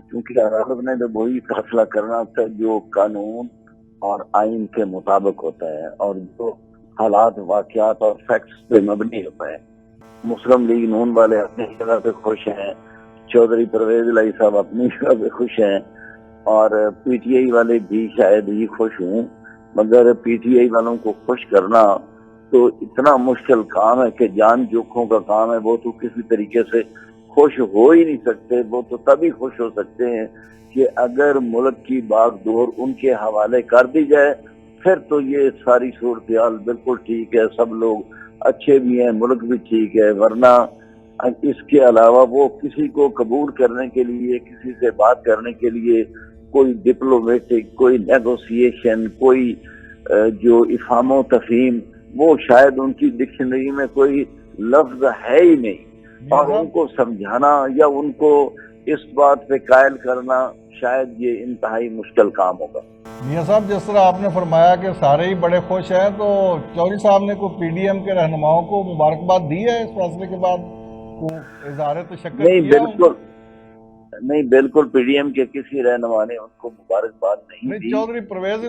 کیونکہ عدالت نے تو وہی فیصلہ کرنا ہوتا ہے جو قانون اور آئین کے مطابق ہوتا ہے اور جو حالات واقعات اور فیکٹس پہ مبنی ہوتا ہے. مسلم لیگ نون والے اپنی جگہ پہ خوش ہیں, چودھری پرویز الہی صاحب اپنی جگہ پہ خوش ہیں, اور پی ٹی آئی والے بھی شاید ہی خوش ہوں, مگر پی ٹی آئی والوں کو خوش کرنا تو اتنا مشکل کام ہے کہ جان جوکھوں کا کام ہے. وہ تو کسی طریقے سے خوش ہو ہی نہیں سکتے. وہ تو تبھی خوش ہو سکتے ہیں کہ اگر ملک کی باغ دور ان کے حوالے کر دی جائے, پھر تو یہ ساری صورتحال بالکل ٹھیک ہے, سب لوگ اچھے بھی ہیں, ملک بھی ٹھیک ہے. ورنہ اس کے علاوہ وہ کسی کو قبول کرنے کے لیے, کسی سے بات کرنے کے لیے کوئی ڈپلومیٹک, کوئی نیگوسیشن, کوئی جو افہام و تفہیم, وہ شاید ان کی ڈکشنری میں کوئی لفظ ہے ہی نہیں. اور ان کو سمجھانا یا ان کو اس بات پہ قائل کرنا شاید یہ انتہائی مشکل کام ہوگا. میاں صاحب, جس طرح آپ نے فرمایا کہ سارے ہی بڑے خوش ہیں, تو چودھری صاحب نے کوئی پی ڈی ایم کے رہنماؤں کو مبارکباد دی ہے اس فیصلے کے بعد؟ کو اظہار تشکر کیا؟ نہیں, بالکل پی ڈی ایم کے کسی رہنما نے ان کو مبارکباد نہیں دی. چودھری پرویز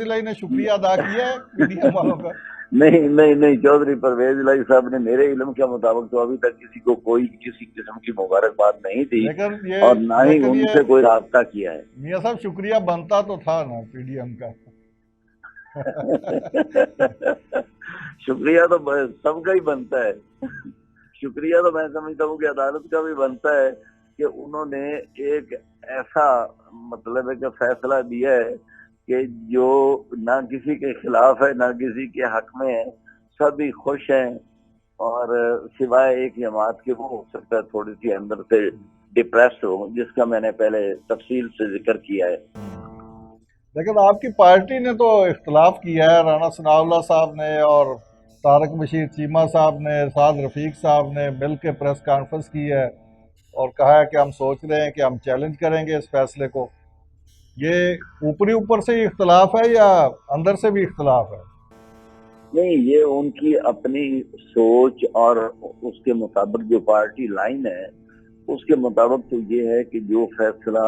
الہی نے شکریہ ادا کیا ہے پی ڈی ایم والوں کا؟ نہیں, چودھری پرویز الہی صاحب نے میرے علم کے مطابق تو ابھی تک کسی کو کوئی کسی قسم کی مبارکباد نہیں دی, اور نہ ہی ان سے کوئی رابطہ کیا ہے. میاں صاحب, شکریہ بنتا تو تھا نا پی ڈی ایم کا. شکریہ تو سب کا ہی بنتا ہے. شکریہ تو میں سمجھتا ہوں کہ عدالت کا بھی بنتا ہے کہ انہوں نے ایک ایسا مطلب ہے کہ فیصلہ دیا ہے کہ جو نہ کسی کے خلاف ہے نہ کسی کے حق میں ہے, سبھی خوش ہیں. اور سوائے ایک جماعت کے وہ ہو سکتا ہے تھوڑی سی اندر سے ڈپریسڈ ہو, جس کا میں نے پہلے تفصیل سے ذکر کیا ہے. لیکن آپ کی پارٹی نے تو اختلاف کیا ہے. رانا ثناء اللہ صاحب نے اور طارق بشیر چیمہ صاحب نے, سعد رفیق صاحب نے مل کے پریس کانفرنس کی ہے اور کہا ہے کہ ہم سوچ رہے ہیں کہ ہم چیلنج کریں گے اس فیصلے کو. یہ اوپر سے ہی اختلاف ہے یا اندر سے بھی اختلاف ہے؟ نہیں, یہ ان کی اپنی سوچ اور اس کے مطابق جو پارٹی لائن ہے اس کے مطابق تو یہ ہے کہ جو فیصلہ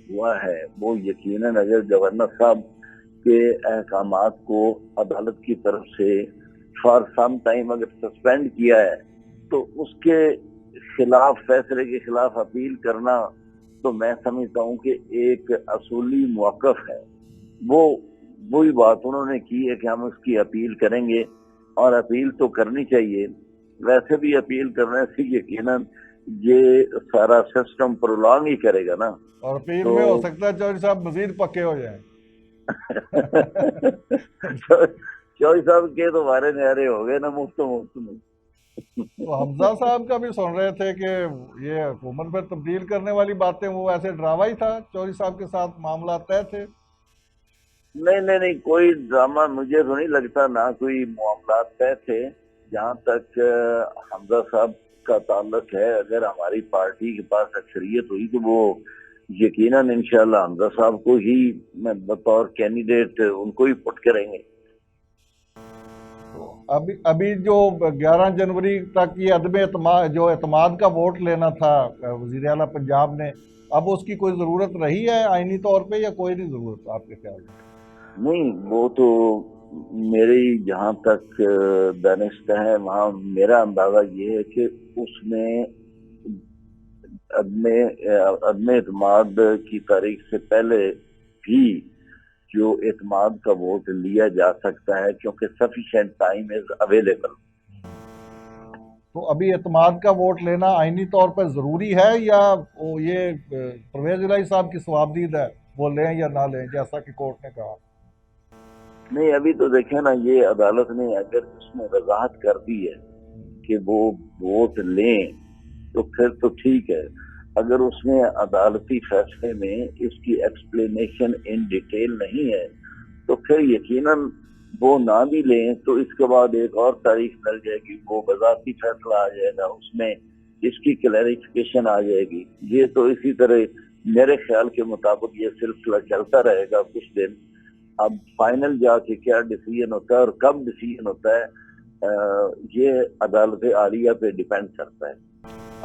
ہوا ہے وہ یقیناً اگر گورنر صاحب کے احکامات کو عدالت کی طرف سے فار سم ٹائم اگر سسپینڈ کیا ہے تو اس کے خلاف, فیصلے کے خلاف اپیل کرنا تو میں سمجھتا ہوں کہ ایک اصولی موقف ہے. وہی بات انہوں نے کی ہے کہ ہم اس کی اپیل کریں گے, اور اپیل تو کرنی چاہیے. ویسے بھی اپیل کرنے سے یقیناً یہ سارا سسٹم پرولانگ ہی کرے گا نا, اور اپیل میں ہو سکتا ہے چودھری صاحب مزید پکے ہو جائیں. چودھری صاحب کے تو وارے نہارے ہو گئے نا مفت میں. تو حمزہ صاحب کا بھی سن رہے تھے کہ یہ حکومت پر تبدیل کرنے والی باتیں, وہ ایسے ڈرامہ ہی تھا, چودھری صاحب کے ساتھ معاملات طے تھے؟ نہیں, کوئی ڈرامہ مجھے تو نہیں لگتا, نہ کوئی معاملات طے تھے. جہاں تک حمزہ صاحب کا تعلق ہے, اگر ہماری پارٹی کے پاس اکثریت ہوئی تو وہ یقیناً انشاءاللہ حمزہ صاحب کو ہی بطور کینڈیڈیٹ ان کو ہی پٹ کریں گے. ابھی جو 11 جنوری تک یہ عدم اعتماد کا ووٹ لینا تھا وزیر اعلیٰ پنجاب نے, اب اس کی کوئی ضرورت رہی ہے آئینی طور پہ یا کوئی نہیں ضرورت آپ کے خیال میں؟ نہیں, وہ تو میری جہاں تک دانست ہے وہاں میرا اندازہ یہ ہے کہ اس میں عدم اعتماد کی تاریخ سے پہلے بھی جو اعتماد کا ووٹ لیا جا سکتا ہے, کیونکہ سفیشینٹ ٹائم از اویلیبل. تو ابھی اعتماد کا ووٹ لینا آئینی طور پر ضروری ہے یا یہ پرویز الہی صاحب کی صوابدید ہے, وہ لیں یا نہ لیں جیسا کہ کورٹ نے کہا؟ نہیں, ابھی تو دیکھیں نا, یہ عدالت نے اگر اس میں وضاحت کر دی ہے کہ وہ ووٹ لیں تو پھر تو ٹھیک ہے. اگر اس میں عدالتی فیصلے میں اس کی ایکسپلینیشن ان ڈیٹیل نہیں ہے تو پھر یقیناً وہ نہ بھی لیں تو اس کے بعد ایک اور تاریخ مل جائے گی, وہ وضاحتی فیصلہ آ جائے گا, اس میں اس کی کلیریفیکیشن آ جائے گی. یہ تو اسی طرح میرے خیال کے مطابق یہ سلسلہ چلتا رہے گا کچھ دن. اب فائنل جا کے کیا ڈیسیژن ہوتا ہے اور کب ڈیسیژن ہوتا ہے یہ عدالت عالیہ پہ ڈیپینڈ کرتا ہے.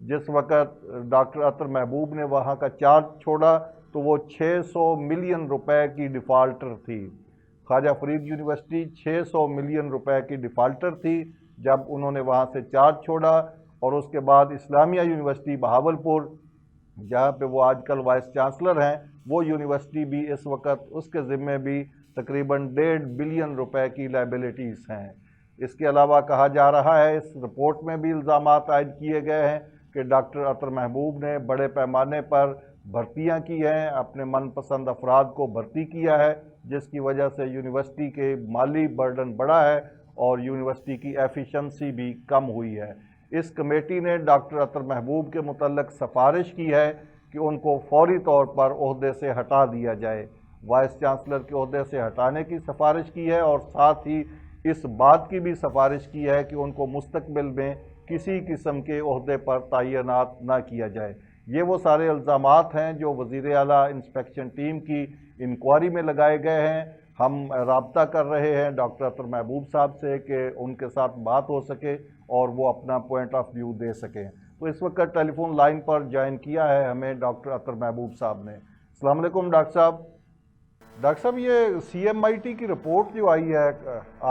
جس وقت ڈاکٹر اطہر محبوب نے وہاں کا چارج چھوڑا تو وہ 600 ملین روپے کی ڈیفالٹر تھی. خواجہ فرید یونیورسٹی 600 ملین روپے کی ڈیفالٹر تھی جب انہوں نے وہاں سے چارج چھوڑا. اور اس کے بعد اسلامیہ یونیورسٹی بہاولپور جہاں پہ وہ آج کل وائس چانسلر ہیں، وہ یونیورسٹی بھی اس وقت اس کے ذمے بھی تقریباً 1.5 بلین روپے کی لائبلٹیز ہیں. اس کے علاوہ کہا جا رہا ہے، اس رپورٹ میں بھی الزامات عائد کیے گئے ہیں کہ ڈاکٹر اطہر محبوب نے بڑے پیمانے پر بھرتیاں کی ہیں، اپنے من پسند افراد کو بھرتی کیا ہے، جس کی وجہ سے یونیورسٹی کے مالی برڈن بڑھا ہے اور یونیورسٹی کی ایفیشنسی بھی کم ہوئی ہے. اس کمیٹی نے ڈاکٹر اطہر محبوب کے متعلق سفارش کی ہے کہ ان کو فوری طور پر عہدے سے ہٹا دیا جائے. وائس چانسلر کے عہدے سے ہٹانے کی سفارش کی ہے اور ساتھ ہی اس بات کی بھی سفارش کی ہے کہ ان کو مستقبل میں کسی قسم کے عہدے پر تعینات نہ کیا جائے. یہ وہ سارے الزامات ہیں جو وزیر اعلیٰ انسپیکشن ٹیم کی انکوائری میں لگائے گئے ہیں. ہم رابطہ کر رہے ہیں ڈاکٹر اطہر محبوب صاحب سے کہ ان کے ساتھ بات ہو سکے اور وہ اپنا پوائنٹ آف ویو دے سکیں. تو اس وقت ٹیلی فون لائن پر جوائن کیا ہے ہمیں ڈاکٹر اطہر محبوب صاحب نے. السلام علیکم ڈاکٹر صاحب. ڈاکٹر صاحب، یہ CMIT کی رپورٹ جو آئی ہے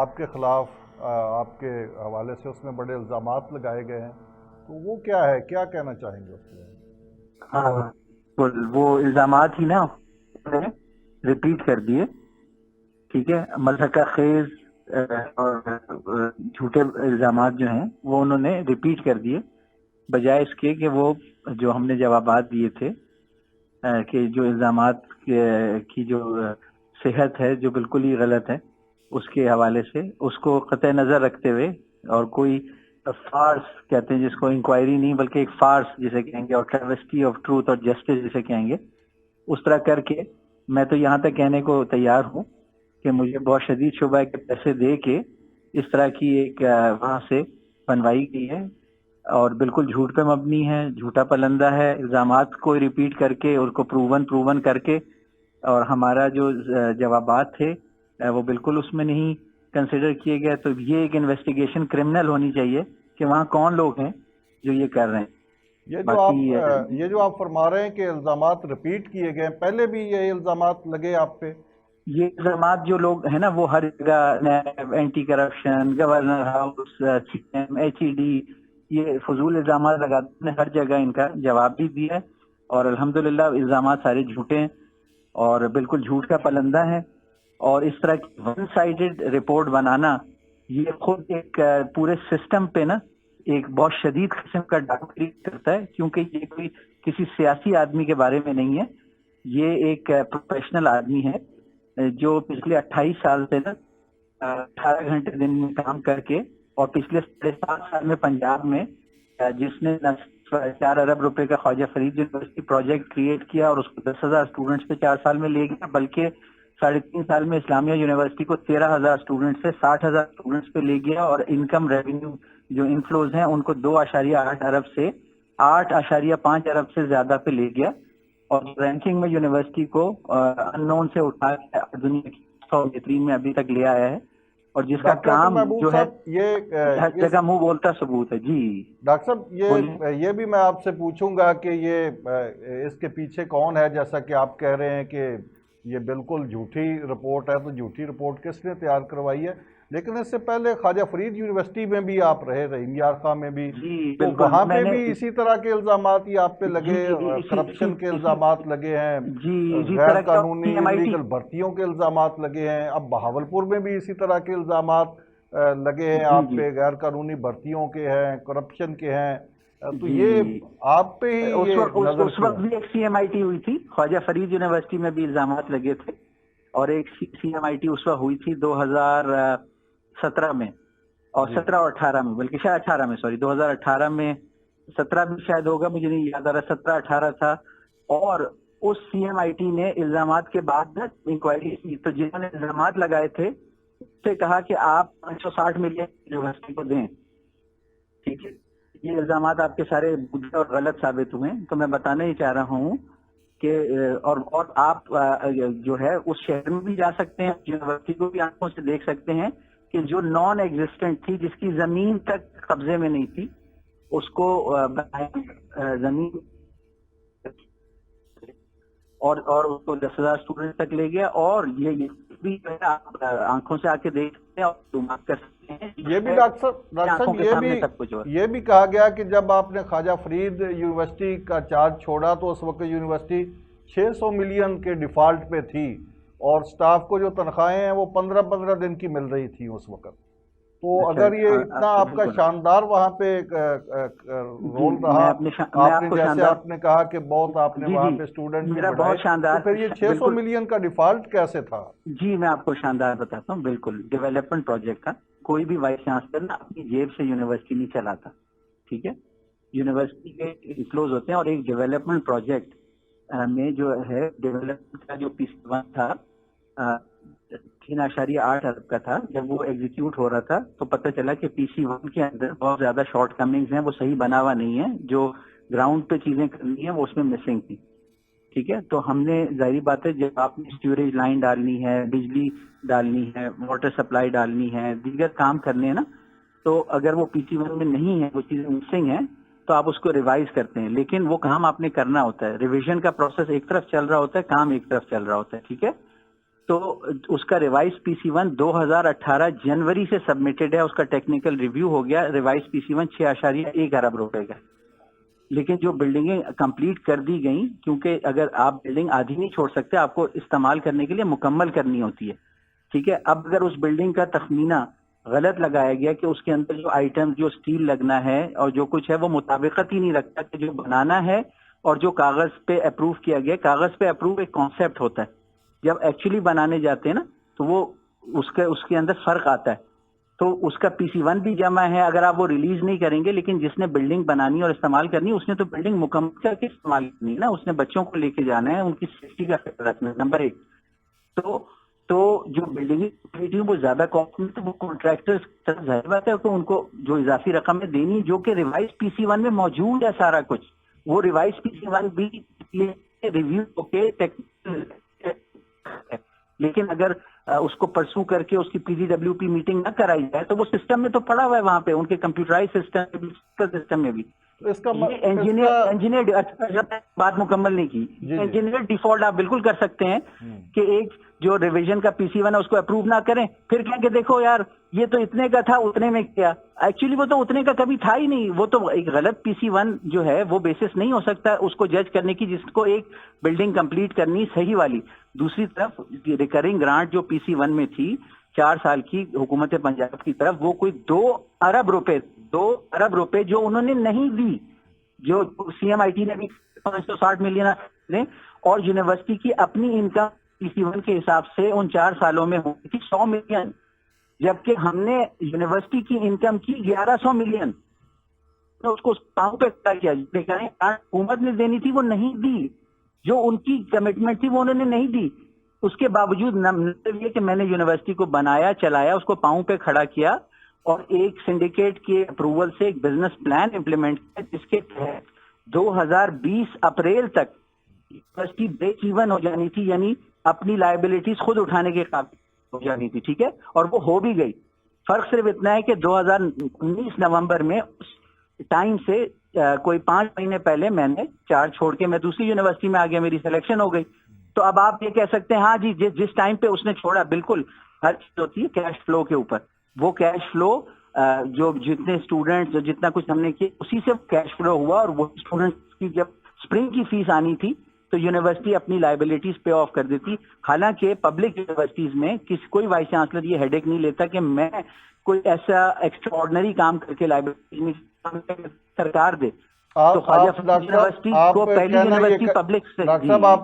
آپ کے خلاف، آپ کے حوالے سے اس میں بڑے الزامات لگائے گئے ہیں، تو وہ کیا ہے، کیا کہنا چاہیں گے اس میں؟ ہاں، وہ الزامات ہی نا ریپیٹ کر دیے، ٹھیک ہے. مضحکہ خیز اور جھوٹے الزامات جو ہیں وہ انہوں نے ریپیٹ کر دیے، بجائے اس کے کہ وہ جو ہم نے جوابات دیے تھے کہ جو الزامات کی جو صحت ہے جو بالکل ہی غلط ہے اس کے حوالے سے اس کو قطع نظر رکھتے ہوئے، اور کوئی فارس کہتے ہیں جس کو، انکوائری نہیں بلکہ ایک فارس جسے کہیں گے، اور ٹریوسٹی آف ٹروتھ اور جسٹس جسے کہیں گے، اس طرح کر کے میں تو یہاں تک کہنے کو تیار ہوں کہ مجھے بہت شدید شبہ ہے کہ پیسے دے کے اس طرح کی ایک وہاں سے بنوائی گئی ہے اور بالکل جھوٹ پہ مبنی ہے، جھوٹا پلندہ ہے. الزامات کو ریپیٹ کر کے اور کو پروون کر کے، اور ہمارا جو جوابات تھے وہ بالکل اس میں نہیں کنسیڈر کیے گئے. تو یہ ایک انویسٹیگیشن کرمنل ہونی چاہیے کہ وہاں کون لوگ ہیں جو یہ کر رہے ہیں. یہ جو آپ فرما رہے ہیں کہ الزامات ریپیٹ کیے گئے، پہلے بھی یہ الزامات لگے آپ پہ؟ یہ الزامات جو لوگ ہیں نا وہ ہر جگہ، NAB, anti corruption, governor house, CM، HED، یہ فضول الزامات لگاتے ہیں. ہر جگہ ان کا جواب بھی دیا ہے اور الحمدللہ الزامات سارے جھوٹے ہیں اور بالکل جھوٹ کا پلندہ ہے. اور اس طرح کی ون سائیڈڈ رپورٹ بنانا یہ خود ایک پورے سسٹم پہ نا ایک بہت شدید قسم کا ڈاکہ کریٹ کرتا ہے، کیونکہ یہ کوئی کسی سیاسی آدمی کے بارے میں نہیں ہے. یہ ایک پروفیشنل آدمی ہے جو پچھلے 28 سال سے نا 18 گھنٹے دن میں کام کر کے، اور پچھلے 7.5 سال میں پنجاب میں جس نے 4 ارب روپے کا Khwaja Farid university project create کیا اور اس کو 10,000 اسٹوڈنٹس پہ 4 سال میں لے گیا، بلکہ 3.5 سال میں اسلامیہ یونیورسٹی کو 13,000 اسٹوڈنٹ سے 60,000 اسٹوڈنٹس پہ لے گیا، اور انکم ریونیو جو انفلوز ہیں ان کو 2.8 ارب سے 8.5 ارب سے زیادہ پہ لے گیا، اور رینکنگ میں یونیورسٹی کو ان نون سے اٹھا کے دنیا کی 100 بہترین میں ابھی تک لے آیا ہے، اور جس کا کام جو ہے ہر جگہ منہ بولتا ثبوت ہے. جی ڈاکٹر صاحب، یہ بھی میں آپ سے پوچھوں گا کہ یہ اس کے پیچھے کون ہے؟ جیسا کہ آپ کہہ رہے ہیں کہ یہ بالکل جھوٹی رپورٹ ہے، تو جھوٹی رپورٹ کس نے تیار کروائی ہے؟ لیکن اس سے پہلے خواجہ فرید یونیورسٹی میں بھی آپ رہے، رحیم یار خان میں بھی، تو وہاں پہ بھی اسی طرح کے الزامات ہی آپ پہ لگے، کرپشن کے الزامات لگے ہیں، غیر قانونی انلیگل بھرتیوں کے الزامات لگے ہیں، اب بہاولپور میں بھی اسی طرح کے الزامات لگے ہیں آپ پہ، غیر قانونی بھرتیوں کے ہیں، کرپشن کے ہیں. تو یہ آپ پہ ہی اس وقت بھی ایک CMIT ہوئی تھی، خواجہ فرید یونیورسٹی میں بھی الزامات لگے تھے، اور ایک CMIT اس وقت ہوئی تھی 2017 میں، اور 17 اور 18 میں، بلکہ شاید 18 میں، سوری 2018 میں، 17 بھی شاید ہوگا، مجھے نہیں یاد آ رہا، 17-18 تھا. اور اس CMIT نے الزامات کے بعد انکوائری کی، تو جنہوں نے الزامات لگائے تھے اس سے کہا کہ آپ 560 ملین یونیورسٹی کو دیں. ٹھیک ہے، یہ الزامات آپ کے سارے اور غلط ثابت ہوئے. تو میں بتانا ہی چاہ رہا ہوں کہ اور آپ جو ہے اس شہر میں بھی جا سکتے ہیں، یونیورسٹی کو بھی آنکھوں سے دیکھ سکتے ہیں کہ جو نان ایگزسٹنٹ تھی، جس کی زمین تک قبضے میں نہیں تھی، اس کو بنایا زمین اور اس کو 10,000 اسٹوڈنٹ تک لے گیا. اور یہ بھی آپ آنکھوں سے آ کے دیکھ سکتے ہیں اور مارک کر سکتے ہیں. یہ بھی ڈاکٹر صاحب یہ بھی کہا گیا کہ جب آپ نے خواجہ فرید یونیورسٹی کا چارج چھوڑا تو اس وقت یونیورسٹی 600 ملین کے ڈیفالٹ پہ تھی اور سٹاف کو جو تنخواہیں ہیں وہ 15 دن کی مل رہی تھی اس وقت. تو اگر یہ اتنا آپ کا شاندار وہاں پہ رول رہا, آپ نے جیسے آپ نے کہا کہ بہت آپ نے وہاں پہ اسٹوڈنٹ بھی بڑھائے, تو پھر یہ 600 ملین کا ڈیفالٹ کیسے تھا؟ جی میں آپ کو شاندار بتاتا ہوں. بالکل ڈیولپمنٹ پروجیکٹ کا کوئی بھی وائس چانسلر نا اپنی جیب سے یونیورسٹی نہیں چلاتا, ٹھیک ہے. یونیورسٹی کے انفلوز ہوتے ہیں اور ایک ڈیولپمنٹ پروجیکٹ میں جو ہے ڈیولپمنٹ کا جو PC1 تھا 3.8 ارب کا تھا. جب وہ ایگزیکیوٹ ہو رہا تھا تو پتہ چلا کہ PC1 کے اندر بہت زیادہ شارٹ کمنگز ہیں, وہ صحیح بنا ہوا نہیں ہے. جو گراؤنڈ پہ چیزیں کرنی ہیں وہ اس میں مسنگ تھی, ٹھیک ہے. تو ہم نے ظاہری بات ہے جب آپ نے سیوریج لائن ڈالنی ہے, بجلی ڈالنی ہے, واٹر سپلائی ڈالنی ہے, دیگر کام کرنے ہیں نا, تو اگر وہ PC1 میں نہیں ہے, وہ چیزیں مسنگ ہیں, تو آپ اس کو ریوائز کرتے ہیں. لیکن وہ کام آپ نے کرنا ہوتا ہے. ریویژن کا پروسیس ایک طرف چل رہا ہوتا ہے, کام ایک طرف چل رہا ہوتا ہے, ٹھیک ہے. تو اس کا ریوائز PC1 2018 جنوری سے سبمیٹڈ ہے. اس کا ٹیکنیکل ریویو ہو گیا. ریوائز PC1 6.1 ارب روپے کا. لیکن جو بلڈنگیں کمپلیٹ کر دی گئیں, کیونکہ اگر آپ بلڈنگ آدھی نہیں چھوڑ سکتے, آپ کو استعمال کرنے کے لیے مکمل کرنی ہوتی ہے, ٹھیک ہے. اب اگر اس بلڈنگ کا تخمینہ غلط لگایا گیا کہ اس کے اندر جو آئٹم جو اسٹیل لگنا ہے اور جو کچھ ہے وہ مطابقت ہی نہیں رکھتا کہ جو بنانا ہے اور جو کاغذ پہ اپروو کیا گیا. کاغذ پہ اپروو ایک کانسیپٹ ہوتا ہے, جب ایکچولی بنانے جاتے ہیں نا تو وہ اس کے اندر فرق آتا ہے. تو اس کا PC1 بھی جمع ہے. اگر آپ وہ ریلیز نہیں کریں گے, لیکن جس نے بلڈنگ بنانی اور استعمال کرنی اس نے تو بلڈنگ مکمل کر کے استعمال کرنی ہے نا. اس نے بچوں کو لے کے جانا ہے, ان کی سیفٹی کا خیال رکھنا ہے, نمبر 1. تو جو بلڈنگ وہ زیادہ کاسٹ میں, تو وہ کانٹریکٹر ظاہر بات ہے کہ ان کو جو اضافی رقم ہے دینی, جو کہ ریوائز PC1 میں موجود ہے سارا کچھ. وہ ریوائز PC1 بھی ریویو ہو کے لیکن اگر اس کو پرسو کر کے اس کی PGWP میٹنگ نہ کرائی جائے تو وہ سسٹم میں تو پڑا ہوا ہے وہاں پہ, ان کے کمپیوٹرائز سسٹم میں بھی. انجینئر بات مکمل نہیں کی. انجینئر ڈیفالٹ آپ بالکل کر سکتے ہیں کہ ایک جو ریویژن کا PC1 ہے اس کو اپروو نہ کریں, پھر کہیں کہ دیکھو یار یہ تو اتنے کا تھا, اتنے میں کیا. ایکچولی وہ تو اتنے کا کبھی تھا ہی نہیں. وہ تو ایک غلط PC1 جو ہے وہ بیسس نہیں ہو سکتا اس کو جج کرنے کی, جس کو ایک بلڈنگ کمپلیٹ کرنی صحیح والی. دوسری طرف ریکرنگ گرانٹ جو PC1 میں تھی 4 سال کی حکومت پنجاب کی طرف, وہ کوئی 2 ارب روپے جو انہوں نے نہیں دی, جو CMIT نے بھی 560 ملین اور یونیورسٹی کی اپنی انکم PC1 کے حساب سے ان 4 سالوں میں ہوئی تھی 100 ملین, جبکہ ہم نے یونیورسٹی کی انکم کی 1100 ملین. تو اس کو پاؤں پہ کیا حکومت نے دینی تھی وہ نہیں دی, جو ان کی کمٹمنٹ تھی وہ انہوں نے نہیں دی. اس کے باوجود یہ کہ میں نے یونیورسٹی کو بنایا, چلایا, اس کو پاؤں پہ کھڑا کیا اور ایک سنڈیکیٹ کے اپروول سے ایک بزنس پلان امپلیمنٹ کیا, جس کے تحت 2020 اپریل تک یونیورسٹی بریک ایون ہو جانی تھی, یعنی اپنی لائبلٹیز خود اٹھانے کے قابل ہو جانی تھی, ٹھیک ہے. اور وہ ہو بھی گئی. فرق صرف اتنا ہے کہ 2019 نومبر میں ٹائم سے کوئی 5 مہینے پہلے میں نے چارج چھوڑ کے میں دوسری یونیورسٹی میں آ گیا, میری سلیکشن ہو گئی. تو اب آپ یہ کہہ سکتے ہیں ہاں جی جس ٹائم پہ اس نے چھوڑا, بالکل ہر چیز ہوتی ہے کیش فلو کے اوپر. وہ کیش فلو جو جتنے اسٹوڈنٹ جو جتنا کچھ ہم نے کیا اسی سے کیش فلو ہوا, اور وہ اسٹوڈنٹ کی جب اسپرنگ کی فیس آنی تھی تو یونیورسٹی اپنی لائبلٹیز پے آف کر دیتی. حالانکہ پبلک یونیورسٹیز میں کوئی وائس چانسلر یہ ہیڈ ایک نہیں لیتا کہ میں کوئی ایسا ایکسٹراڈنری کام کر کے لائبلٹی سرکار دے. تو یونیورسٹی کو پہلی یونیورسٹی پبلک سے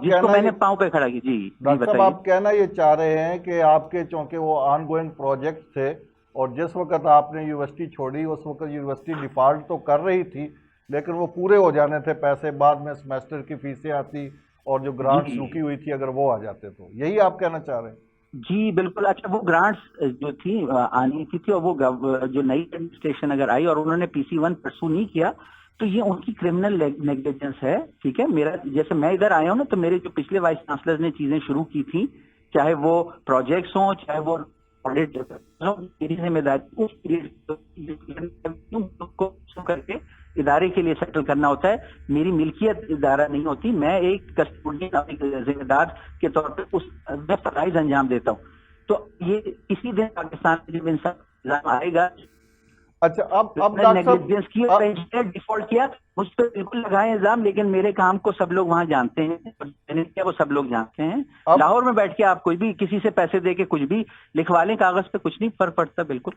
جس کو میں نے پاؤں پہ کھڑا کی. جی ڈاکٹر صاحب آپ کہنا یہ چاہ رہے ہیں کہ آپ کے چونکہ وہ آن گوئنگ پروجیکٹ تھے اور جس وقت آپ نے یونیورسٹی چھوڑی اس وقت یونیورسٹی ڈیفالٹ تو کر رہی تھی لیکن وہ پورے ہو جانے تھے پیسے, بعد میں سیمیسٹر کی فیسیں آتی اور جو گرانٹس رکی ہوئی تھی اگر وہ آ جاتے تو, یہی آپ کہنا چاہ رہے ہیں؟ جی بالکل. اچھا وہ گرانٹس جو تھی آنی تھی اور وہ جو نئی ایڈمنسٹریشن اگر آئی اور انہوں نے PC1 پرسو نہیں کیا تو یہ ان کی کرمنل نیگلیجنس ہے, ٹھیک ہے. میرا جیسے میں ادھر آیا ہوں نا تو میرے جو پچھلے وائس چانسلر نے چیزیں شروع کی تھیں, چاہے وہ پروجیکٹس ہوں چاہے وہ آڈٹ, میری ذمہ داری کر کے ادارے کے لیے سیٹل کرنا ہوتا ہے. میری ملکیت ادارہ نہیں ہوتی, میں ایک کسٹوڈین ایک ذمہ دار کے طور پہ اس میں فرائض انجام دیتا ہوں. تو یہ کسی دن پاکستان میں جب انسان آئے گا, اچھا اب نیگلیجنس کیا, ڈیفالٹ کیا, مجھ پہ بالکل لگائے الزام, لیکن میرے کام کو سب لوگ وہاں جانتے ہیں, میں نے کیا وہ سب لوگ جانتے ہیں. لاہور میں بیٹھ کے آپ کوئی بھی کسی سے پیسے دے کے کچھ بھی لکھوا لیں کاغذ پہ, کچھ نہیں فرق پڑتا. بالکل.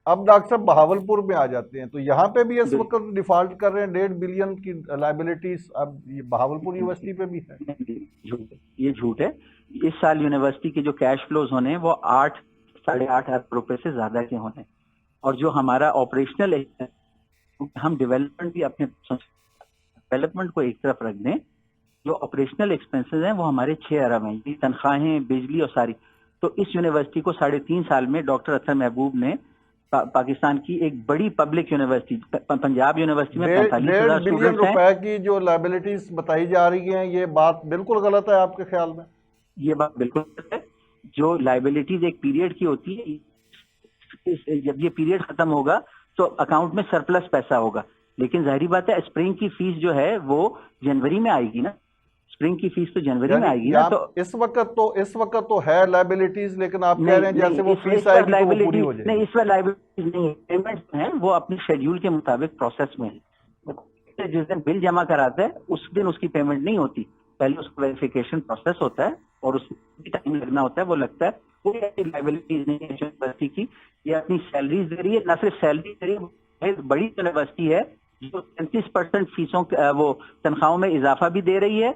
اب ڈاکٹر صاحب بہاوالپور میں آ جاتے ہیں, تو یہاں پہ بھی اس وقت ڈیفالٹ کر رہے ہیں, 1.5 بلین کی لائبلٹیز اب یہ بہاولپور یونیورسٹی پہ بھی ہے. یہ جھوٹ ہے. اس سال یونیورسٹی کے جو کیش فلوز ہونے ہیں وہ 8-8.5 ارب روپے سے زیادہ کے ہونے ہیں, اور جو ہمارا آپریشنل ہے, ہم ڈیولپمنٹ بھی اپنے ڈیولپمنٹ کو ایک طرف رکھ دیں, جو آپریشنل ایکسپینسز ہیں وہ ہمارے 6 ارب ہیں, یہ تنخواہیں, بجلی اور ساری. تو اس یونیورسٹی کو 3.5 سال میں ڈاکٹر اطہر محبوب نے پاکستان کی ایک بڑی پبلک یونیورسٹی پنجاب یونیورسٹی میں 45,000 اسٹوڈنٹس ہیں. روپے کی جو لائبلٹیز بتائی جا رہی ہیں, یہ بات بالکل غلط ہے آپ کے خیال میں؟ یہ بات بالکل غلط ہے. جو لائبلٹیز ایک پیریڈ کی ہوتی ہے, جب یہ پیریڈ ختم ہوگا تو اکاؤنٹ میں سرپلس پیسہ ہوگا, لیکن ظاہری بات ہے اسپرنگ کی فیس جو ہے وہ جنوری میں آئے گی نا, اسپرنگ کی فیس تو جنوری میں آئے گی نا. تو اس وقت تو ہے لائبلٹیز, لیکن آپ کہہ رہے ہیں جیسے وہ فیس آئے گی تو وہ پوری ہو جائے گی. نہیں, اس وقت لائبلٹیز نہیں ہے, پیمنٹس ہیں وہ اپنی شیڈیول کے مطابق پروسیس میں ہے. جس دن بل جمع کراتا ہے اس دن اس کی پیمنٹ نہیں ہوتی, پہلے اس کا ویریفیکیشن پروسیس ہوتا ہے اور اس میں بھی ٹائم لگنا ہوتا ہے. وہ لگتا ہے کوئی ایسی لائبلٹیز نہیں ہے یونیورسٹی کی, یہ اپنی سیلریز دے رہی ہے, نہ صرف سیلری دے رہی ہے, بڑی یونیورسٹی ہے جو 35% فیسوں وہ تنخواہوں میں اضافہ بھی دے رہی ہے,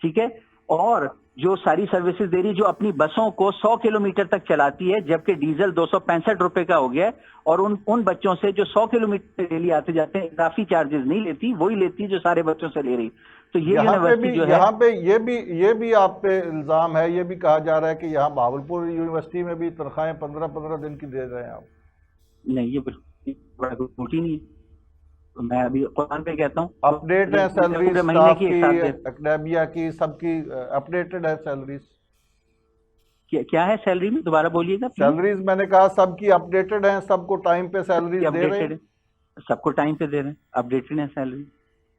ٹھیک ہے, اور جو ساری سروسز دے رہی ہے, جو اپنی بسوں کو 100 کلومیٹر تک چلاتی ہے, جبکہ ڈیزل 265 روپے کا ہو گیا ہے, اور ان بچوں سے جو 100 کلومیٹر ڈیلی آتے جاتے ہیں اضافی چارجز نہیں لیتی, وہی لیتی جو سارے بچوں سے لے رہی. تو یہ یونیورسٹی جو ہے, یہاں پہ یہ بھی آپ پہ الزام ہے, یہ بھی کہا جا رہا ہے کہ یہاں بہاولپور یونیورسٹی میں بھی تنخواہیں 15 دن کی دے رہے ہیں آپ. نہیں, یہ بالکل بڑا جھوٹ ہی نہیں ہے. میں ابھی قرآن پہ کہتا ہوں اپڈیٹ ہے سیلریز اسٹاف کی, اکیڈیمیا کی, سب کی اپڈیٹڈ ہے سیلریز. کیا ہے سیلری میں, دوبارہ بولیے گا. سیلریز میں نے کہا سب کی اپڈیٹڈ ہیں, سب کو ٹائم پہ سیلریز دے رہے ہیں, سب کو ٹائم پہ دے رہے ہیں, اپڈیٹڈ ہے سیلری.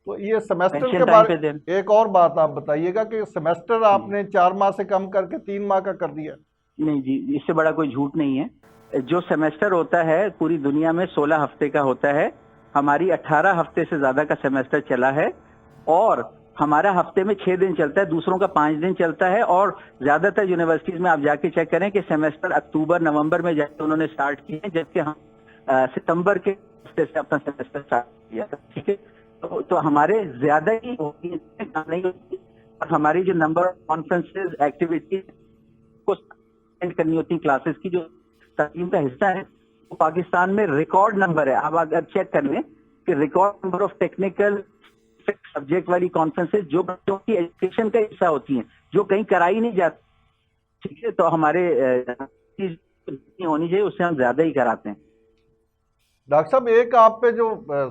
تو یہ سیمیسٹر کے بارے ایک اور بات آپ بتائیے گا کہ سیمیسٹر آپ نے 4 ماہ سے کم کر کے 3 ماہ کا کر دیا. نہیں جی, اس سے بڑا کوئی جھوٹ نہیں ہے. جو سیمیسٹر ہوتا ہے پوری دنیا میں 16 ہفتے کا ہوتا ہے, ہماری 18 ہفتے سے زیادہ کا سیمیسٹر چلا ہے, اور ہمارا ہفتے میں 6 دن چلتا ہے, دوسروں کا 5 دن چلتا ہے. اور زیادہ تر یونیورسٹیز میں آپ جا کے چیک کریں کہ سیمیسٹر اکتوبر نومبر میں جا کے انہوں نے سٹارٹ کیے ہیں, جبکہ ہم ستمبر کے ہفتے سے اپنا سیمیسٹر سٹارٹ کیا تھا, ٹھیک ہے. تو ہمارے زیادہ ہی نہیں ہوتی, اور ہماری جو نمبر آف کانفرنسز ایکٹیویٹیز کو اٹینڈ کرنی ہوتی کلاسز کی, جو تعلیم کا حصہ ہے, وہ پاکستان میں ریکارڈ نمبر ہے. آپ اگر چیک کر لیں کہ record number of technical subject والی کانفرنسز جو بچوں کی ایجوکیشن کا حصہ ہوتی ہیں, جو کہیں کرائی نہیں جاتی, ٹھیک ہے, تو ہمارے ہونی چاہیے اس سے ہم زیادہ ہی کراتے ہیں. ڈاکٹر صاحب, ایک آپ پہ جو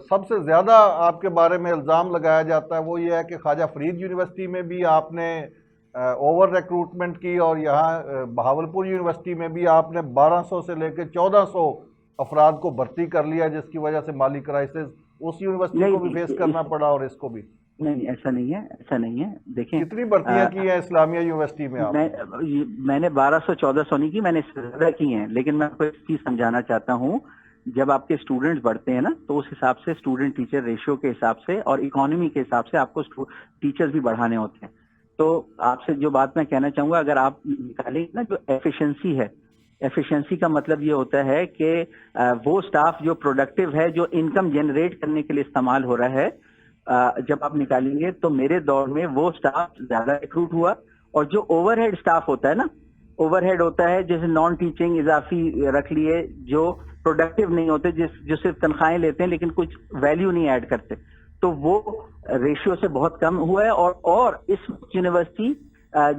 سب سے زیادہ آپ کے بارے میں الزام لگایا جاتا ہے وہ یہ ہے کہ خواجہ فرید یونیورسٹی میں بھی آپ نے اوور ریکروٹمنٹ کی, اور یہاں بہاولپور یونیورسٹی میں بھی آپ نے 1200 سے لے کے 1400 افراد کو بھرتی کر لیا, جس کی وجہ سے مالی کرائسس اس یونیورسٹی کو بھی فیس کرنا پڑا اور اس کو بھی. نہیں, ایسا نہیں ہے, ایسا نہیں ہے. دیکھیں کتنی بھرتیاں کی ہیں اسلامیہ یونیورسٹی میں آپ؟ میں نے 1200-1400 نہیں کی, میں نے اس سے زیادہ کی ہیں. لیکن میں آپ کو ایک چیز سمجھانا چاہتا ہوں, جب آپ کے اسٹوڈنٹس بڑھتے ہیں نا, تو اس حساب سے اسٹوڈنٹ ٹیچر ریشیو کے حساب سے اور اکانومی کے حساب سے آپ کو ٹیچرز بھی بڑھانے ہوتے ہیں. تو آپ سے جو بات میں کہنا چاہوں گا, اگر آپ نکالیں نا جو ایفیشنسی ہے, ایفیشنسی کا مطلب یہ ہوتا ہے کہ وہ اسٹاف جو پروڈکٹیو ہے, جو انکم جنریٹ کرنے کے لیے استعمال ہو رہا ہے, جب آپ نکالیں گے تو میرے دور میں وہ اسٹاف زیادہ ریکروٹ ہوا. اور جو اوور ہیڈ اسٹاف ہوتا ہے نا, اوور ہیڈ ہوتا ہے جیسے نان ٹیچنگ اضافی رکھ لیے, جو پروڈکٹیو نہیں ہوتے, جو صرف تنخواہیں لیتے ہیں لیکن کچھ ویلیو نہیں ایڈ کرتے, تو وہ ریشیو سے بہت کم ہوا ہے. اور اس یونیورسٹی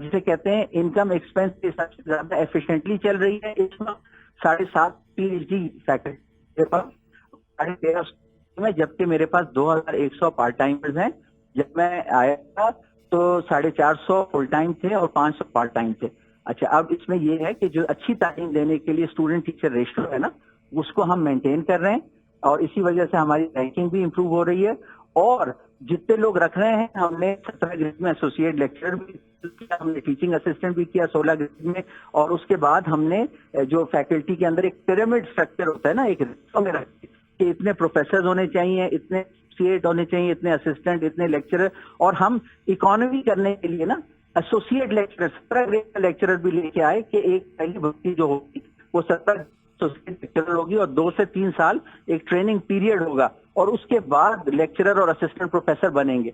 جسے کہتے ہیں انکم ایکسپینس کے حساب سے زیادہ ایفیشینٹلی چل رہی ہے. اس میں 7.5 PhD فیکلٹی 13.5 میں, جبکہ میرے پاس 2100 پارٹ ٹائمرز ہیں. جب میں آیا تھا تو 450 فل ٹائم تھے اور 500 پارٹ ٹائم تھے. اچھا, اب اس میں یہ ہے کہ جو اچھی تعلیم دینے کے لیے اسٹوڈنٹ ٹیچر ریشیو ہے نا, اس کو ہم مینٹین کر رہے ہیں. اور اسی وجہ سے ہماری رینکنگ بھی امپروو ہو رہی ہے. اور جتنے لوگ رکھ رہے ہیں, ہم نے 17 گریڈ میں ایسوسیٹ لیکچرر بھی کیا, ہم نے ٹیچنگ اسسٹنٹ بھی کیا 16 گریڈ میں, اور اس کے بعد ہم نے جو فیکلٹی کے اندر ایک پیرامڈ اسٹرکچر ہوتا ہے نا, ایک ریشو میں رکھتے کہ اتنے پروفیسر ہونے چاہیے, اتنے ایسوسیٹ ہونے چاہیے, اتنے اسسٹنٹ, اتنے لیکچرر. اور ہم اکانومی کرنے کے لیے نا ایسوسیٹ لیکچرر 17 گریڈ کا لیکچرر بھی لے کے آئے کہ ایک پہلی بھرتی جو ہوگی وہ 17 لیکچرر ہوگی اور 2 سے 3 سال ایک ٹریننگ پیریڈ ہوگا, اور اس کے بعد لیکچرر اور اسسٹنٹ پروفیسر بنیں گے.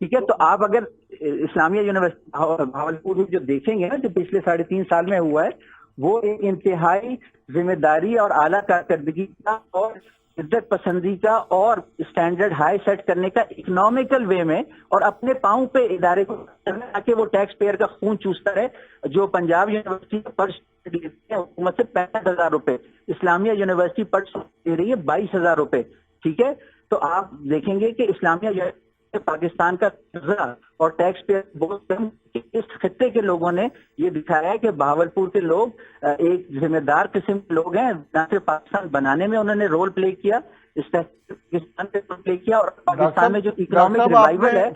ٹھیک ہے, تو آپ اگر اسلامیہ یونیورسٹی بھاولپور میں جو دیکھیں گے نا, جو پچھلے 3.5 سال میں ہوا ہے, وہ ایک انتہائی ذمہ داری اور اعلیٰ کارکردگی کا اور عزت پسندی کا اور اسٹینڈرڈ ہائی سیٹ کرنے کا اکنامیکل وے میں, اور اپنے پاؤں پہ ادارے کو کرنا تاکہ وہ ٹیکس پیئر کا خون چوستا رہے. جو پنجاب یونیورسٹی پر لیتے ہیں حکومت سے 65,000 روپے, اسلامیہ یونیورسٹی پر دے رہی ہے 22,000 روپے. ٹھیک ہے, تو آپ دیکھیں گے کہ اسلامیہ پاکستان کا قرضہ اور ٹیکس پیئر بہت کم. اس خطے کے لوگوں نے یہ دکھایا ہے کہ بہاولپور کے لوگ ایک ذمہ دار قسم کے لوگ ہیں. نہ صرف پاکستان بنانے میں انہوں نے رول پلے کیا, پاکستان پہ رول پلے کیا, اور پاکستان میں جو اکنامک ریوائول ہے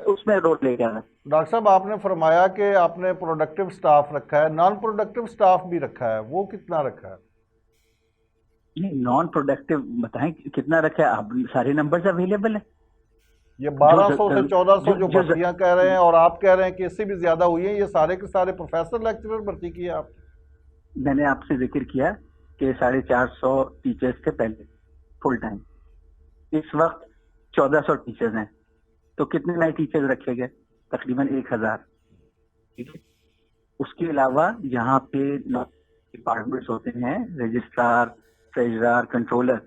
اس میں رول پلے کیا ہے. ڈاکٹر صاحب, آپ نے فرمایا کہ آپ نے پروڈکٹیو سٹاف رکھا ہے, نان پروڈکٹیو سٹاف بھی رکھا ہے, وہ کتنا رکھا ہے؟ نان پروڈکٹیو بتائیں کتنا رکھا ہے؟ آپ سارے نمبرز اویلیبل ہیں. یہ 1200 سے 1400 جو بھرتیاں کہہ رہے ہیں, اور آپ کہہ رہے ہیں کہ اس سے بھی زیادہ ہوئی ہیں, یہ سارے کے سارے پروفیسر لیکچرر بھرتی کیے آپ؟ میں نے آپ سے ذکر کیا کہ 450 ٹیچرز تھے پہلے فل ٹائم, اس وقت 1400 ٹیچرز ہیں. تو کتنے نئے ٹیچرز رکھے گئے؟ تقریباً 1000. ٹھیک ہے, اس کے علاوہ یہاں پہ ڈپارٹمنٹس ہوتے ہیں, رجسٹرار, ٹریجرار, کنٹرولر.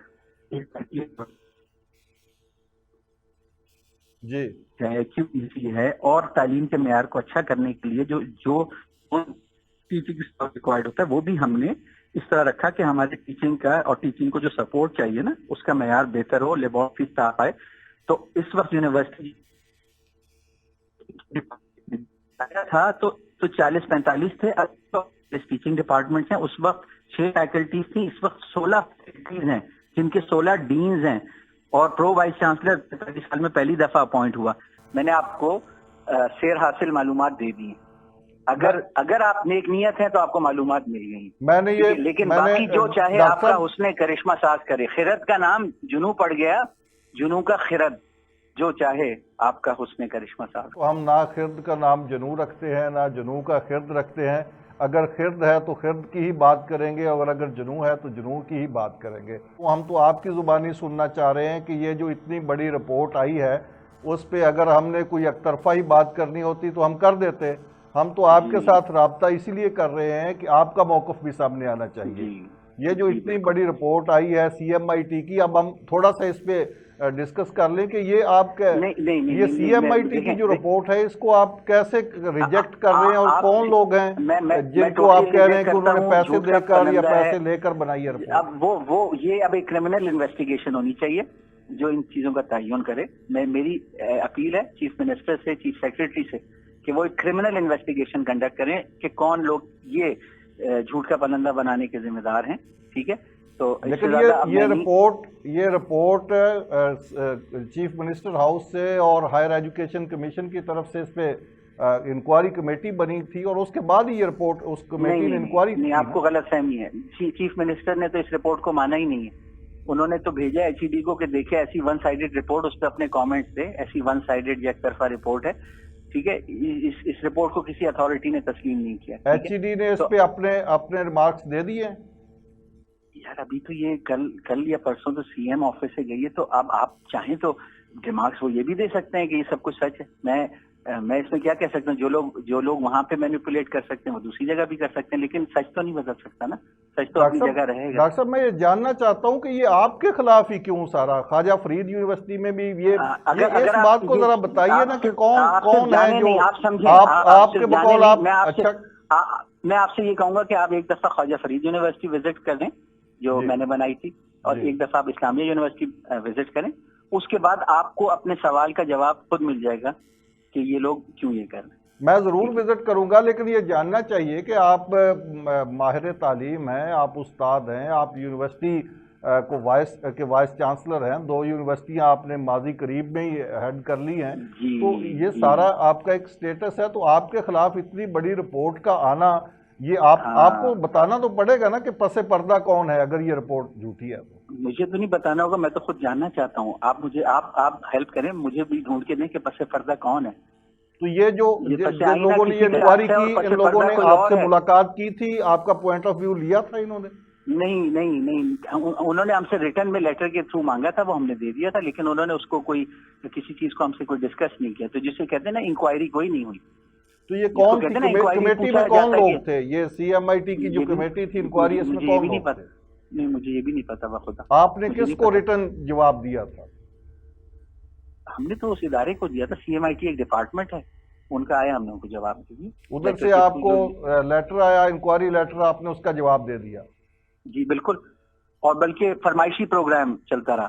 جی ہے, اور تعلیم کے معیار کو اچھا کرنے کے لیے جو ٹیچنگ ریکوائرڈ ہوتا ہے وہ بھی ہم نے اس طرح رکھا کہ ہمارے ٹیچنگ کا اور ٹیچنگ کو جو سپورٹ چاہیے نا اس کا معیار بہتر ہو, لیبارٹری اسٹاف آئے. تو اس وقت یونیورسٹی تھا تو 40-45 تھے, ٹیچنگ ڈپارٹمنٹ ہیں. اس وقت 6 فیکلٹیز تھیں, اس وقت 16 فیکلٹیز ہیں جن کے 16 ڈینز ہیں, اور پرو وائس چانسلر 45 سال میں پہلی دفعہ اپوائنٹ ہوا. میں نے آپ کو سیر حاصل معلومات دے دی ہیں. اگر آپ نیک نیت ہیں تو آپ کو معلومات مل گئی. میں نے یہ لیکن باقی جو چاہے آپ کا حسن کرشمہ ساز کرے. خرد کا نام جنو پڑ گیا, جنو کا خرد, جو چاہے آپ کا حسن کرشمہ ساز. ہم نہ خرد کا نام جنو رکھتے ہیں, نہ جنو کا خرد رکھتے ہیں. اگر خرد ہے تو خرد کی ہی بات کریں گے, اور اگر جنو ہے تو جنو کی ہی بات کریں گے. ہم تو آپ کی زبانی سننا چاہ رہے ہیں کہ یہ جو اتنی بڑی رپورٹ آئی ہے اس پہ اگر ہم نے کوئی ایک طرفہ ہی بات کرنی ہوتی تو ہم کر دیتے. ہم تو آپ کے ساتھ رابطہ اسی لیے کر رہے ہیں کہ آپ کا موقف بھی سامنے آنا چاہیے. یہ جو اتنی بڑی رپورٹ آئی ہے CMIT کی, اب ہم تھوڑا سا اس پہ ڈسکس کر لیں کہ یہ آپ کا یہ CMIT کی جو رپورٹ ہے اس کو آپ کیسے ریجیکٹ کر رہے ہیں, اور کون لوگ ہیں جن کو آپ کہہ رہے ہیں کہ انہوں نے پیسے دے کر یا پیسے لے کر بنائی ہے رپورٹ؟ اب وہ یہ اب ایک کرمنل انویسٹیگیشن ہونی چاہیے جو ان چیزوں کا تعین کرے. میری اپیل ہے چیف منسٹر سے, چیف سیکرٹری سے, کہ وہ ایک کرمنل انویسٹیگیشن کنڈکٹ کریں کہ کون لوگ یہ جھوٹ کا پلندہ بنانے کے ذمہ دار ہیں. ٹھیک ہے, تو لیکن یہ رپورٹ چیف منسٹر ہاؤس سے اور ہائر ایجوکیشن کمیشن کی طرف سے اس پہ انکوائری کمیٹی بنی تھی, اور اس کے بعد یہ رپورٹ اس کمیٹی نے انکوائری کی. آپ کو غلط فہمی ہے. چیف منسٹر نے تو اس رپورٹ کو مانا ہی نہیں ہے. انہوں نے تو بھیجا HED کو کہ دیکھیں ایسی 1 سائیڈڈ رپورٹ, اس پہ اپنے کامنٹس دے. ایسی 1 سائیڈڈ یا ایک طرفہ رپورٹ ہے. ٹھیک ہے, اس رپورٹ کو کسی اتھارٹی نے تسلیم نہیں کیا. HED نے اس پہ اپنے ریمارکس دے دیے. یار ابھی تو یہ کل یا پرسوں تو CM آفس سے گئی ہے, تو اب آپ چاہیں تو ریمارکس وہ یہ بھی دے سکتے ہیں کہ یہ سب کچھ سچ ہے. میں اس میں کیا کہہ سکتا ہوں, جو لوگ وہاں پہ مینیپولیٹ کر سکتے ہیں وہ دوسری جگہ بھی کر سکتے ہیں, لیکن سچ تو نہیں بدل سکتا نا. سچ تو اپنی جگہ رہے گا. ڈاکٹر صاحب میں یہ جاننا چاہتا ہوں کہ یہ آپ کے خلاف ہی کیوں سارا؟ خواجہ فرید یونیورسٹی میں بھی اس بات کو ذرا بتائیے نا کہ کون ہے جو آپ کے بقول آپ. میں آپ سے یہ کہوں گا کہ آپ ایک دفعہ خواجہ فرید یونیورسٹی وزٹ کر لیں جو میں نے بنائی تھی, اور ایک دفعہ آپ اسلامیہ یونیورسٹی وزٹ کریں. اس کے بعد آپ کو اپنے سوال کا جواب خود مل جائے گا کہ یہ لوگ کیوں یہ کر رہے ہیں. میں ضرور وزٹ کروں گا, لیکن یہ جاننا چاہیے کہ آپ ماہر تعلیم ہیں, آپ استاد ہیں, آپ یونیورسٹی کو وائس چانسلر ہیں، 2 یونیورسٹیاں آپ نے ماضی قریب میں ہی ہیڈ کر لی ہیں، تو یہ سارا آپ کا ایک سٹیٹس ہے، تو آپ کے خلاف اتنی بڑی رپورٹ کا آنا، یہ آپ کو بتانا تو پڑے گا نا کہ پس پردہ کون ہے اگر یہ رپورٹ جھوٹی ہے تو؟ مجھے تو نہیں بتانا ہوگا، میں تو خود جاننا چاہتا ہوں. آپ ہیلپ کریں، مجھے بھی ڈھونڈ کے دیں کہ پس پردہ کون ہے. تو یہ جو جن لوگوں نے یہ انکوائری کی، ان لوگوں نے آپ سے ملاقات کی تھی، آپ کا پوائنٹ آف ویو لیا تھا انہوں نے؟ نہیں، انہوں نے ہم سے ریٹرن میں لیٹر کے تھرو مانگا تھا، وہ ہم نے دے دیا تھا، لیکن انہوں نے اس کو کسی چیز کو ہم سے کوئی ڈسکس نہیں کیا. تو جسے کہتے ہیں نا انکوائری کوئی نہیں ہوئی. تو یہ کون تھی کمیٹی میں، کون لوگ تھے؟ یہ CMIT کی جو کمیٹی تھی انکوائری، اس میں کون لوگ تھے؟ نہیں، مجھے یہ بھی نہیں پتا بخدا. آپ نے کس کو ریٹرن جواب دیا تھا؟ ہم نے تو اس ادارے کو دیا تھا. CMIT ایک ڈپارٹمنٹ ہے، ان کا آیا، ہم نے ان کو جواب دے دیا. ادھر سے آپ کو لیٹر آیا، انکوائری لیٹر، آپ نے اس کا جواب دے دیا؟ جی بالکل. اور بلکہ فرمائشی پروگرام چلتا رہا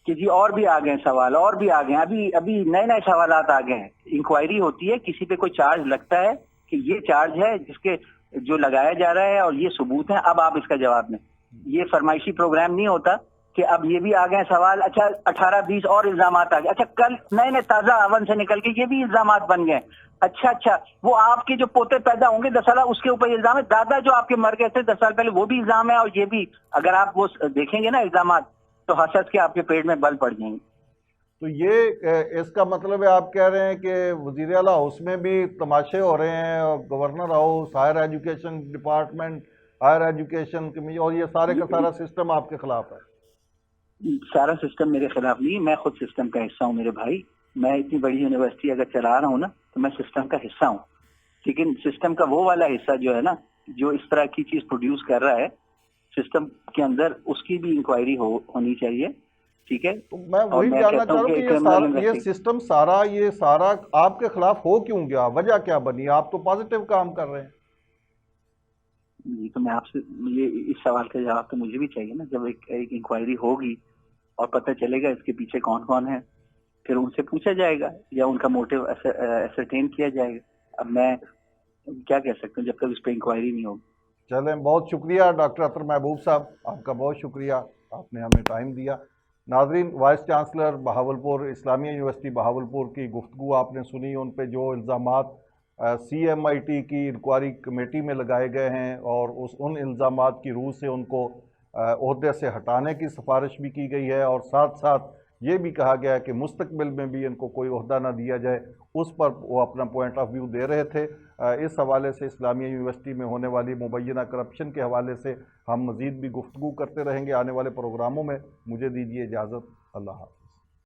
کہ جی اور بھی آ گئے سوال، اور بھی آ گئے، ابھی نئے سوالات آ گئے ہیں. انکوائری ہوتی ہے، کسی پہ کوئی چارج لگتا ہے کہ یہ چارج ہے جس کے جو لگایا جا رہا ہے اور یہ ثبوت ہے، اب آپ اس کا جواب دیں. یہ فرمائشی پروگرام نہیں ہوتا کہ اب یہ بھی آ گئے سوال، اچھا 18-20 اور الزامات آ گئے، اچھا کل نئے تازہ اون سے نکل کے یہ بھی الزامات بن گئے. اچھا وہ آپ کے جو پوتے پیدا ہوں گے 10 سالہ، اس کے اوپر الزام ہے. دادا جو آپ کے مر گئے تھے 10 سال پہلے، وہ بھی الزام ہے. اور یہ بھی اگر آپ وہ دیکھیں گے نا الزامات، تو حسد کے آپ کے پیٹ میں بل پڑ جائیں گے. تو یہ اس کا مطلب ہے آپ کہہ رہے ہیں کہ وزیر اعلیٰ ہاؤس میں بھی تماشے ہو رہے ہیں، اور governor house, higher education department, higher education commission, اور یہ سارے کا سارا سسٹم آپ کے خلاف ہے؟ سارا سسٹم میرے خلاف نہیں، میں خود سسٹم کا حصہ ہوں میرے بھائی. میں اتنی بڑی یونیورسٹی اگر چلا رہا ہوں نا، تو میں سسٹم کا حصہ ہوں. لیکن سسٹم کا وہ والا حصہ جو ہے نا، جو اس طرح کی چیز پروڈیوس کر رہا ہے سسٹم کے اندر، اس کی بھی انکوائری ہونی چاہیے. ٹھیک ہے. میں وہی جاننا چاہ رہا ہوں کہ یہ سسٹم یہ سارا آپ کے خلاف ہو کیوں گیا؟ وجہ کیا بنی؟ آپ تو پازیٹیو کام کر رہے ہیں. جی تو میں آپ سے اس سوال کا جواب تو مجھے بھی چاہیے نا. جب ایک انکوائری ہوگی اور پتہ چلے گا اس کے پیچھے کون کون ہے، پھر ان سے پوچھا جائے گا یا ان کا موٹیو ایسرٹین کیا جائے گا. اب میں کیا کہہ سکتا ہوں جب تک اس پہ انکوائری نہیں ہوگی. چلیں، بہت شکریہ ڈاکٹر اطہر محبوب صاحب، آپ کا بہت شکریہ، آپ نے ہمیں ٹائم دیا. ناظرین، وائس چانسلر بہاولپور اسلامیہ یونیورسٹی بہاولپور کی گفتگو آپ نے سنی. ان پہ جو الزامات CMIT کی انکوائری کمیٹی میں لگائے گئے ہیں، اور ان الزامات کی روح سے ان کو عہدے سے ہٹانے کی سفارش بھی کی گئی ہے، اور ساتھ ساتھ یہ بھی کہا گیا ہے کہ مستقبل میں بھی ان کو کوئی عہدہ نہ دیا جائے، اس پر وہ اپنا پوائنٹ آف ویو دے رہے تھے. اس حوالے سے اسلامیہ یونیورسٹی میں ہونے والی مبینہ کرپشن کے حوالے سے ہم مزید بھی گفتگو کرتے رہیں گے آنے والے پروگراموں میں. مجھے دیجیے اجازت. اللہ حافظ.